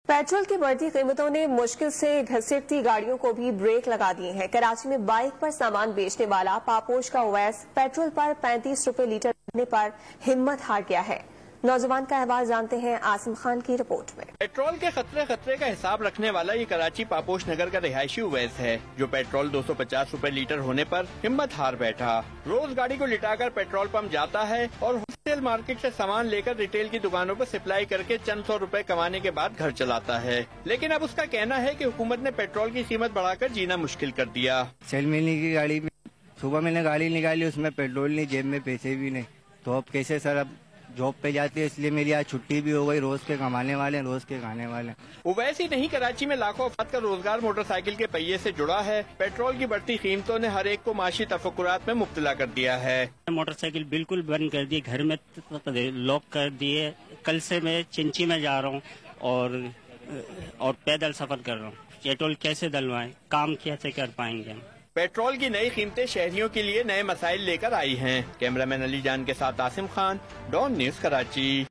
Petrol की बढ़ती कीमतों ने मुश्किल से घसीटती गाड़ियों को भी ब्रेक लगा दिए हैं। कराची में बाइक पर सामान बेचने वाला पापोश का ओवैस पेट्रोल पर 35 रुपए लीटर बढ़ने पर हिम्मत हार गया है। नौजवान का अहवाल जानते हैं आसिम खान की रिपोर्ट में। पेट्रोल के खतरे का हिसाब रखने वाला ये कराची पापोश नगर का रिहायशी उवैस है, जो पेट्रोल 250 रुपए लीटर होने पर हिम्मत हार बैठा। रोज गाड़ी को लिटाकर पेट्रोल पंप जाता है और होलसेल मार्केट से सामान लेकर रिटेल की दुकानों पर सप्लाई करके चंद सौ रुपए कमाने के बाद घर चलाता है। लेकिन अब उसका कहना है कि हुकूमत ने पेट्रोल की कीमत बढ़ाकर जीना मुश्किल कर दिया। सेल मिलने की गाड़ी में सुबह मैंने गाड़ी निकाली, उसमें पेट्रोल नहीं, जेब में पैसे भी नहीं, तो अब कैसे सर। अब जॉब पे जाती है, इसलिए मेरी आज छुट्टी भी हो गई। रोज के कमाने वाले, रोज के खाने वाले। उवैस ही नहीं, कराची में लाखों अफराद का रोजगार मोटरसाइकिल के पहिए से जुड़ा है। पेट्रोल की बढ़ती कीमतों ने हर एक को माशी तफक्कुरात में मुब्तला कर दिया है। मोटरसाइकिल बिल्कुल बंद कर दी, घर में लॉक कर दिए। कल से मैं चिंची में जा रहा हूँ और पैदल सफर कर रहा हूँ। पेट्रोल कैसे डलवाएं, काम कैसे कर पाएंगे हम। पेट्रोल की नई कीमतें शहरियों के लिए नए मसाइल लेकर आई हैं। कैमरामैन अली जान के साथ आसिम खान, डॉन न्यूज, कराची।